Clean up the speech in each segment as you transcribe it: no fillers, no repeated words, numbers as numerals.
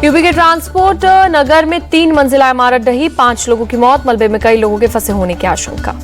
UP के transport नगर में 3 मंजिला इमारत ढही, 5 लोगों की मौत, मलबे में कई लोगों के फंसे होने की आशंका।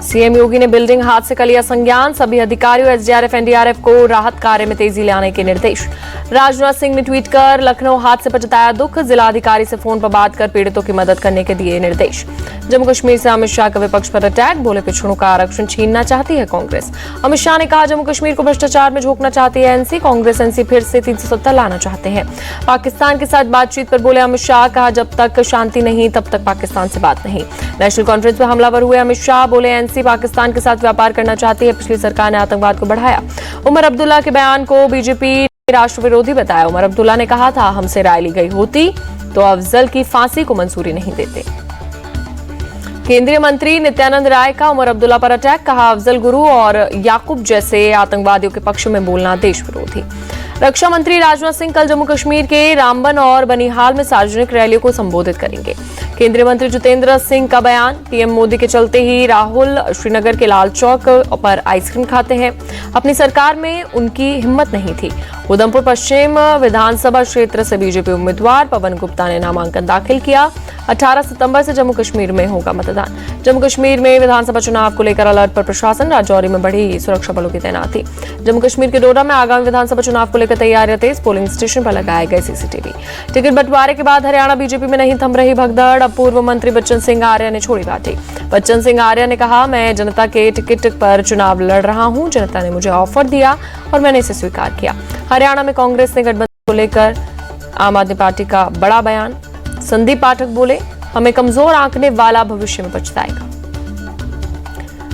सीएम योगी ने बिल्डिंग हादसे का लिया संज्ञान, सभी अधिकारियों एसडीआरएफ एनडीआरएफ को राहत कार्य में तेजी लाने के निर्देश। राजनाथ सिंह ने ट्वीट कर लखनऊ हादसे पर जताया दुख, जिलाधिकारी से फोन पर बात कर पीड़ितों की मदद करने के दिए निर्देश। जम्मू कश्मीर से अमित शाह का विपक्ष पर अटैक, बोले पिछड़ों का आरक्षण छीनना चाहती है कांग्रेस। अमित शाह ने कहा जम्मू कश्मीर को भ्रष्टाचार में झोंकना चाहती है एनसी, कांग्रेस एनसी फिर से 370 लाना चाहते हैं। पाकिस्तान के साथ बातचीत पर बोले अमित शाह, कहा जब तक शांति नहीं तब तक पाकिस्तान से बात नहीं। नेशनल कॉन्फ्रेंस में हमलावर हुए अमित शाह, बोले एनसी पाकिस्तान के साथ व्यापार करना चाहती है, पिछली सरकार ने आतंकवाद को बढ़ाया। उमर अब्दुल्ला के बयान को बीजेपी ने राष्ट्र विरोधी बताया। उमर अब्दुल्ला ने कहा था हमसे राय ली गई होती तो अफजल की फांसी को मंजूरी नहीं देते। केंद्रीय मंत्री नित्यानंद राय का उमर अब्दुल्ला पर अटैक, कहा अफजल गुरु और याकूब जैसे आतंकवादियों के पक्ष में बोलना देश विरोधी। रक्षा मंत्री राजनाथ सिंह कल जम्मू कश्मीर के रामबन और बनिहाल में सार्वजनिक रैलियों को संबोधित करेंगे। केंद्रीय मंत्री जितेंद्र सिंह का बयान, पीएम मोदी के चलते ही राहुल श्रीनगर के लाल चौक पर आइसक्रीम खाते हैं, अपनी सरकार में उनकी हिम्मत नहीं थी। उधमपुर पश्चिम विधानसभा क्षेत्र से बीजेपी उम्मीदवार पवन गुप्ता ने नामांकन दाखिल किया। 18 सितंबर से जम्मू कश्मीर में होगा मतदान। जम्मू कश्मीर में विधानसभा चुनाव को लेकर अलर्ट पर प्रशासन, राजौरी में बढ़ी सुरक्षा बलों की तैनाती। जम्मू कश्मीर के डोडा में आगामी विधानसभा चुनाव को लेकर तैयारियां तेज, पोलिंग स्टेशन पर लगाए गए सीसीटीवी। टिकट बंटवारे के बाद हरियाणा बीजेपी में नहीं थम रही भगदड़, अब पूर्व मंत्री बच्चन सिंह आर्य ने छोड़ी पार्टी। बच्चन सिंह आर्य ने कहा मैं जनता के टिकट पर चुनाव लड़ रहा हूं, जनता ने मुझे ऑफर दिया और मैंने इसे स्वीकार किया। हरियाणा में कांग्रेस ने गठबंधन को लेकर आम आदमी पार्टी का बड़ा बयान, संदीप पाठक बोले हमें कमजोर आंकने वाला भविष्य में पछताएगा।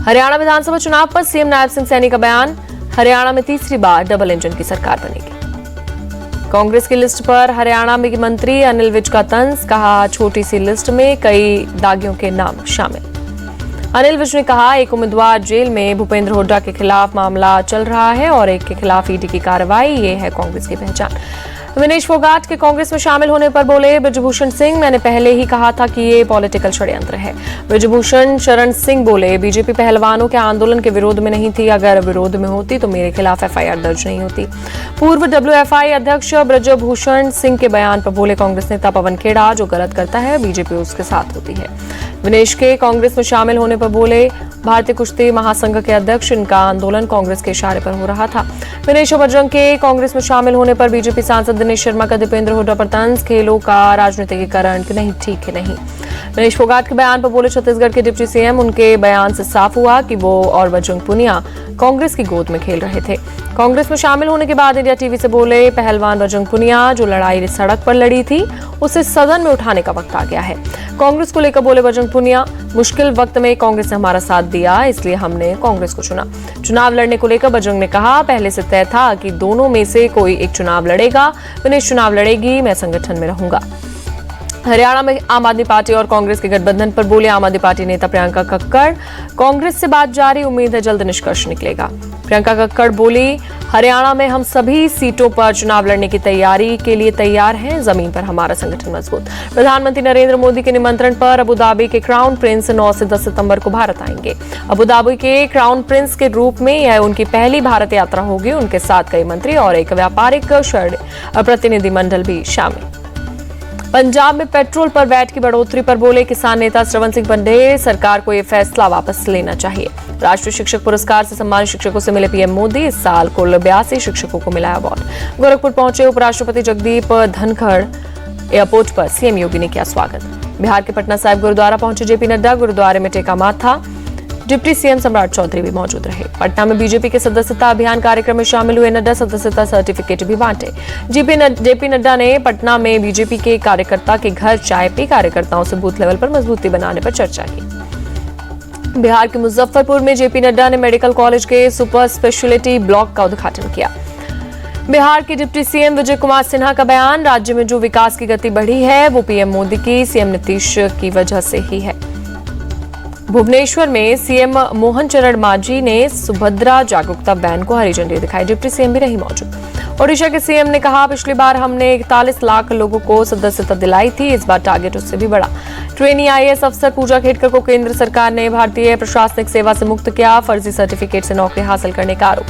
हरियाणा विधानसभा चुनाव पर सीएम नायब सिंह सैनी का बयान, हरियाणा में तीसरी बार डबल इंजन की सरकार बनेगी। कांग्रेस की लिस्ट पर हरियाणा में मंत्री अनिल विज का तंज, कहा छोटी सी लिस्ट में कई दागियों के नाम शामिल। अनिल विज ने कहा एक उम्मीदवार जेल में, भूपेंद्र हुड्डा के खिलाफ मामला चल रहा है और एक के खिलाफ ईडी की कार्रवाई, ये है कांग्रेस की पहचान। विनेश फोगाट के कांग्रेस में शामिल होने पर बोले ब्रजभूषण सिंह, मैंने पहले ही कहा था कि ये पॉलिटिकल षड्यंत्र है। ब्रजभूषण शरण सिंह बोले बीजेपी पहलवानों के आंदोलन के विरोध में नहीं थी, अगर विरोध में होती तो मेरे खिलाफ एफआईआर दर्ज नहीं होती। पूर्व डब्ल्यूएफआई अध्यक्ष ब्रजभूषण सिंह के बयान पर बोले कांग्रेस नेता पवन खेड़ा, जो गलत करता है बीजेपी उसके साथ होती है। विनेश के कांग्रेस में शामिल होने पर बोले भारतीय कुश्ती महासंघ के अध्यक्ष, इनका आंदोलन कांग्रेस के इशारे पर हो रहा था। विनेश और बजरंग के कांग्रेस में शामिल होने पर बीजेपी सांसद दिनेश शर्मा का दीपेंद्र हुड्डा पर तंज, खेलों का राजनीतिकरण नहीं, ठीक है नहीं। विनेश फोगाट के बयान पर बोले छत्तीसगढ़ के डिप्टी सीएम, उनके बयान से साफ हुआ कि वो और बजरंग पुनिया कांग्रेस की गोद में खेल रहे थे। कांग्रेस में शामिल होने के बाद इंडिया टीवी से बोले पहलवान बजरंग पुनिया जो लड़ाई सड़क पर लड़ी थी उसे सदन में उठाने का वक्त आ गया है। कांग्रेस को लेकर बोले बजरंग पुनिया, मुश्किल वक्त में कांग्रेस ने हमारा साथ दिया, इसलिए हमने कांग्रेस को चुना। चुनाव लड़ने को लेकर बजरंग ने कहा पहले से तय था कि दोनों में से कोई एक चुनाव लड़ेगा, विनेश चुनाव लड़ेगी, मैं संगठन में रहूंगा। हरियाणा में आम आदमी पार्टी और कांग्रेस के गठबंधन पर बोले आम आदमी पार्टी नेता प्रियंका कक्कड़, कांग्रेस से बात जारी, उम्मीद है जल्द निष्कर्ष निकलेगा। प्रियंका कक्कड़ बोली हरियाणा में हम सभी सीटों पर चुनाव लड़ने की तैयारी के लिए तैयार हैं, जमीन पर हमारा संगठन मजबूत। प्रधानमंत्री नरेंद्र मोदी के निमंत्रण पर अबुधाबी के क्राउन प्रिंस 9 से 10 सितंबर को भारत आएंगे। अबुधाबी के क्राउन प्रिंस के रूप में यह उनकी पहली भारत यात्रा होगी। उनके साथ कई मंत्री और एक व्यापारिक प्रतिनिधिमंडल भी शामिल। पंजाब में पेट्रोल पर वैट की बढ़ोतरी पर बोले किसान नेता श्रवण सिंह पंडे, सरकार को यह फैसला वापस लेना चाहिए। राष्ट्रीय शिक्षक पुरस्कार से सम्मानित शिक्षकों से मिले पीएम मोदी, इस साल कुल 82 शिक्षकों को मिला अवार्ड। गोरखपुर पहुंचे उपराष्ट्रपति जगदीप धनखड़, एयरपोर्ट पर सीएम योगी ने किया स्वागत। बिहार के पटना साहिब गुरुद्वारा पहुंचे जेपी नड्डा, गुरुद्वारे में टेका माथा, डिप्टी सीएम सम्राट चौधरी भी मौजूद रहे। पटना में बीजेपी के सदस्यता अभियान कार्यक्रम में शामिल हुए नड्डा, सदस्यता सर्टिफिकेट भी बांटे। जेपी नड्डा ने पटना में बीजेपी के कार्यकर्ता के घर चाय पी, कार्यकर्ताओं से बूथ लेवल पर मजबूती बनाने पर चर्चा की। बिहार के मुजफ्फरपुर में जेपी नड्डा ने मेडिकल कॉलेज के सुपर स्पेशलिटी ब्लॉक का उद्घाटन किया। बिहार के डिप्टी सीएम विजय कुमार सिन्हा का बयान, राज्य में जो विकास की गति बढ़ी है वो पीएम मोदी की, सीएम नीतीश की वजह से ही है। भुवनेश्वर में सीएम मोहन चरण मांझी ने सुभद्रा जागरूकता वैन को हरी झंडी दिखाई, डिप्टी सीएम भी रही मौजूद। ओडिशा के सीएम ने कहा, पिछली बार हमने 41 लाख लोगों को सदस्यता दिलाई थी, इस बार टारगेट उससे भी बड़ा। ट्रेनी आईएएस अफसर पूजा खेड़कर को केंद्र सरकार ने भारतीय प्रशासनिक सेवा से मुक्त किया, फर्जी सर्टिफिकेट से नौकरी हासिल करने का आरोप।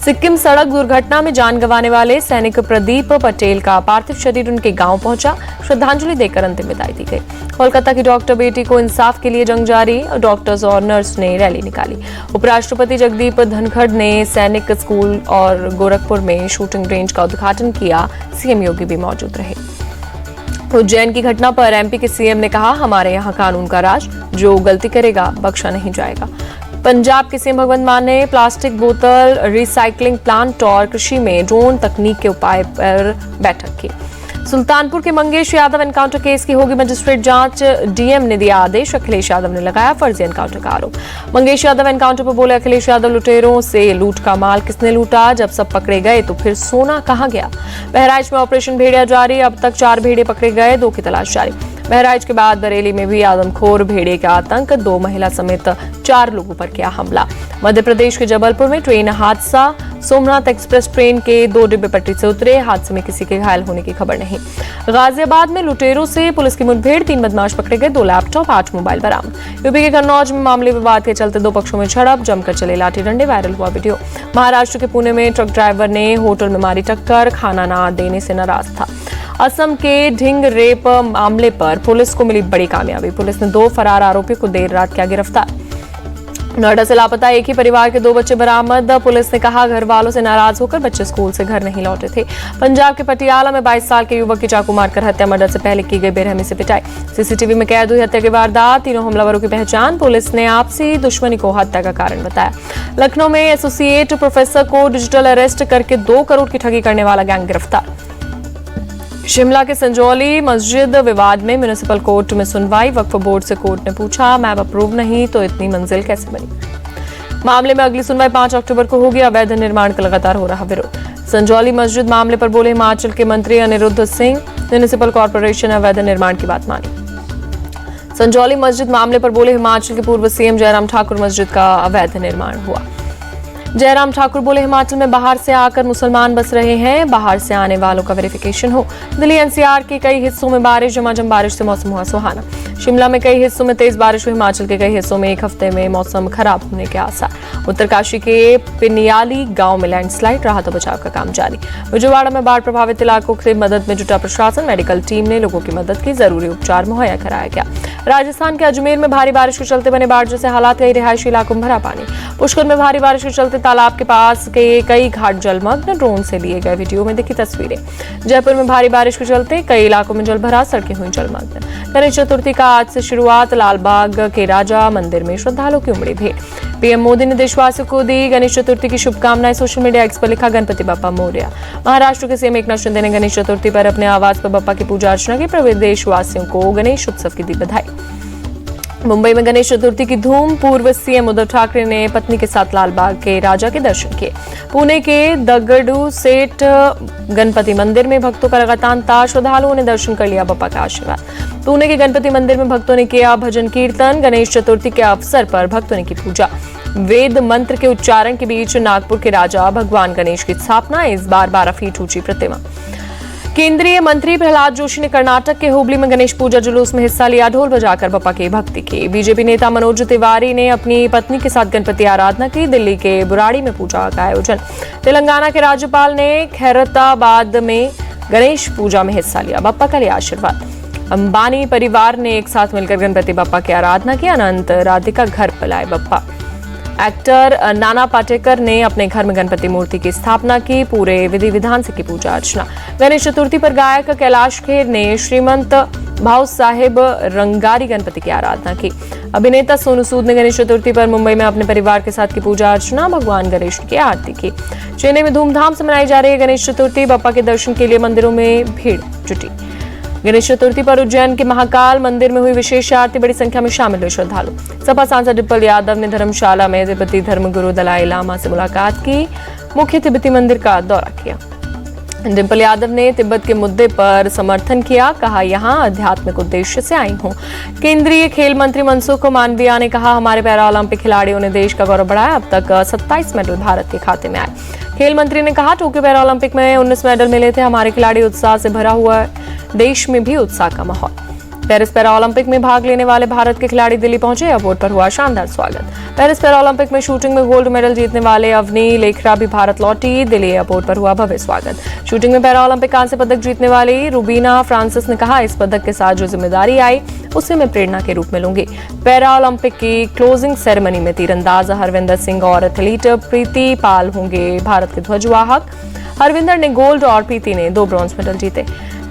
सिक्किम सड़क दुर्घटना में जान गंवाने वाले सैनिक प्रदीप पटेल का पार्थिव शरीर उनके गांव पहुंचा, श्रद्धांजलि देकर अंतिम विदाई दी गई। कोलकाता की डॉक्टर बेटी को इंसाफ के लिए जंग जारी, डॉक्टर्स और नर्स ने रैली निकाली। उपराष्ट्रपति जगदीप धनखड़ ने सैनिक स्कूल और गोरखपुर में शूटिंग रेंज का उद्घाटन किया, सीएम योगी भी मौजूद रहे। उज्जैन की घटना पर एमपी के सीएम ने कहा, हमारे यहाँ कानून का राज, जो गलती करेगा बख्शा नहीं जाएगा। पंजाब के सीएम भगवंत मान ने प्लास्टिक बोतल रिसाइकलिंग प्लांट और कृषि में ड्रोन तकनीक के उपाय पर बैठक की। सुल्तानपुर के मंगेश यादव एनकाउंटर केस की होगी मजिस्ट्रेट जांच, डीएम ने दिया आदेश, अखिलेश यादव ने लगाया फर्जी एनकाउंटर का आरोप। मंगेश यादव एनकाउंटर पर बोले अखिलेश यादव, लुटेरों से लूट का माल किसने लूटा, जब सब पकड़े गए तो फिर सोना कहां गया। बहराइच में ऑपरेशन भेड़िया जारी, अब तक 4 भेड़िए पकड़े गए, 2 की तलाश जारी। बहराइच के बाद बरेली में भी आदमखोर भेड़िए का आतंक, 2 महिला समेत 4 लोगों पर किया हमला। मध्य प्रदेश के जबलपुर में ट्रेन हादसा, सोमनाथ एक्सप्रेस ट्रेन के 2 डिब्बे पटरी से उतरे, हादसे में किसी के घायल होने की खबर नहीं। गाजियाबाद में लुटेरों से पुलिस की मुठभेड़, 3 बदमाश पकड़े गए, 2 लैपटॉप 8 मोबाइल बरामद। यूपी के कन्नौज में मामले विवाद के चलते 2 पक्षों में झड़प, जमकर चले लाठी डंडे, वायरल हुआ वीडियो। महाराष्ट्र के पुणे में ट्रक ड्राइवर ने होटल में मारी टक्कर, खाना ना देने से नाराज था। असम के ढिंग रेप मामले पर पुलिस को मिली बड़ी कामयाबी, पुलिस ने 2 फरार आरोपियों को देर रात किया गिरफ्तार। नोएडा से लापता एक ही परिवार के 2 बच्चे बरामद, पुलिस ने कहा घर वालों से नाराज होकर बच्चे स्कूल से घर नहीं लौटे थे। पंजाब के पटियाला में 22 साल के युवक की चाकू मारकर हत्या, मर्डर से पहले की गई बेरहमी से पिटाई। सीसीटीवी में कैद हुई हत्या की वारदात, 3 हमलावरों की पहचान, पुलिस ने आपसी दुश्मनी को हत्या का कारण बताया। लखनऊ में एसोसिएट प्रोफेसर को डिजिटल अरेस्ट करके 2 करोड़ की ठगी करने वाला गैंग गिरफ्तार। शिमला के संजौली मस्जिद विवाद में म्युनिसिपल कोर्ट में सुनवाई, वक्फ बोर्ड से कोर्ट ने पूछा, मैप अप्रूव नहीं तो इतनी मंजिल कैसे बनी। मामले में अगली सुनवाई 5 अक्टूबर को होगी, अवैध निर्माण का लगातार हो रहा विरोध। संजौली मस्जिद मामले पर बोले हिमाचल के मंत्री अनिरुद्ध सिंह, म्युनिसिपल कॉर्पोरेशन ने अवैध निर्माण की बात मानी। संजौली मस्जिद मामले पर बोले हिमाचल के पूर्व सीएम जयराम ठाकुर, मस्जिद का अवैध निर्माण हुआ। जयराम ठाकुर बोले हिमाचल में बाहर से आकर मुसलमान बस रहे हैं, बाहर से आने वालों का वेरिफिकेशन हो। दिल्ली एनसीआर के कई हिस्सों में बारिश, झमाझम बारिश से मौसम हुआ सुहाना। शिमला में कई हिस्सों में तेज बारिश हुई, हिमाचल के कई हिस्सों में 1 हफ्ते में मौसम खराब होने के आसार। उत्तरकाशी के पिनियाली गांव में लैंडस्लाइड, राहत और बचाव का काम जारी। विजयवाड़ा में बाढ़ प्रभावित इलाकों से मदद में जुटा प्रशासन, मेडिकल टीम ने लोगों की मदद की, जरूरी उपचार मुहैया कराया गया। राजस्थान के अजमेर में भारी बारिश के चलते बने बाढ़ जैसे हालात, कई रिहायशी इलाकों में भरा पानी। पुष्कर में भारी बारिश के चलते तालाब के पास के कई घाट जलमग्न, ड्रोन से लिए गए वीडियो में दिखी तस्वीरें। जयपुर में भारी बारिश के चलते कई इलाकों में जल भरा, सड़कें हुई जलमग्न। गणेश चतुर्थी का आज से शुरुआत, लालबाग के राजा मंदिर में श्रद्धालुओं की उमड़ी भीड़। पीएम मोदी ने देशवासियों को दी गणेश चतुर्थी की शुभकामनाएं, सोशल मीडिया एक्स पर लिखा गणपति बप्पा मोरया। महाराष्ट्र के सीएम एकनाथ शिंदे ने गणेश चतुर्थी पर अपने आवास पर बप्पा की पूजा अर्चना की, प्रदेशवासियों को गणेश उत्सव की दी बधाई। मुंबई में गणेश चतुर्थी की धूम, पूर्व सीएम उद्धव ठाकरे ने पत्नी के साथ लालबाग के राजा के दर्शन किए। पुणे के दगड़ू सेठ गणपति मंदिर में भक्तों का लगा तांता, श्रद्धालुओं ने दर्शन कर लिया बप्पा का आशीर्वाद। पुणे के गणपति मंदिर में भक्तों ने किया भजन कीर्तन, गणेश चतुर्थी के अवसर पर भक्तों ने की पूजा। वेद मंत्र के उच्चारण के बीच नागपुर के राजा भगवान गणेश की स्थापना, इस बार 12 फीट ऊंची प्रतिमा। केंद्रीय मंत्री प्रहलाद जोशी ने कर्नाटक के हुबली में गणेश पूजा जुलूस में हिस्सा लिया, ढोल बजाकर बप्पा की भक्ति की। बीजेपी नेता मनोज तिवारी ने अपनी पत्नी के साथ गणपति आराधना की, दिल्ली के बुराड़ी में पूजा का आयोजन। तेलंगाना के राज्यपाल ने खैरताबाद में गणेश पूजा में हिस्सा लिया, बप्पा का लिया आशीर्वाद। अंबानी परिवार ने एक साथ मिलकर गणपति बप्पा की आराधना की, अनंत राधिका घर पर लाए बप्पा। एक्टर नाना पाटेकर ने अपने घर में गणपति मूर्ति की स्थापना की, पूरे विधि विधान से की पूजा अर्चना। गणेश चतुर्थी पर गायक कैलाश खेर ने श्रीमंत भाऊ साहेब रंगारी गणपति की आराधना की। अभिनेता सोनू सूद ने गणेश चतुर्थी पर मुंबई में अपने परिवार के साथ की पूजा अर्चना, भगवान गणेश की आरती की। चेन्नई में धूमधाम से मनाई जा रही है गणेश चतुर्थी, बप्पा के दर्शन के लिए मंदिरों में भीड़ जुटी। गणेश चतुर्थी पर उज्जैन के महाकाल मंदिर में हुई विशेष आरती, बड़ी संख्या में शामिल हुए श्रद्धालु। सपा सांसद डिम्पल यादव ने धर्मशाला में तिब्बती धर्मगुरु दलाई लामा से मुलाकात की, मुख्य तिब्बती मंदिर का दौरा किया। डिंपल यादव ने तिब्बत के मुद्दे पर समर्थन किया, कहा यहां आध्यात्मिक उद्देश्य से आई हूं। केंद्रीय खेल मंत्री मनसुख मांडविया ने कहा हमारे पैरा ओलंपिक खिलाड़ियों ने देश का गौरव बढ़ाया, अब तक 27 मेडल भारत के खाते में आए। खेल मंत्री ने कहा टोक्यो पैरा ओलंपिक में 19 मेडल मिले थे, हमारे खिलाड़ी उत्साह से भरा हुआ है, देश में भी उत्साह का माहौल। पेरिस पैरा ओलंपिक में भाग लेने वाले भारत के खिलाड़ी दिल्ली पहुंचे, एयरपोर्ट पर हुआ शानदार स्वागत। पेरिस पैरा ओलंपिक में शूटिंग में गोल्ड मेडल जीतने वाले अवनी लेखरा भी भारत लौटी, दिल्ली एयरपोर्ट पर हुआ भव्य स्वागत। शूटिंग में पैरा ओलंपिक कांस्य पदक जीतने वाली रूबीना फ्रांसिस ने कहा इस पदक के साथ जो जिम्मेदारी आई उसे मैं प्रेरणा के रूप में लूंगी। पैरा ओलंपिक की क्लोजिंग सेरेमनी में तीरंदाज हरविंदर सिंह और एथलीट प्रीति पाल होंगे भारत के ध्वजवाहक। हरविंदर ने गोल्ड और प्रीति ने 2 ब्रॉन्ज मेडल जीते।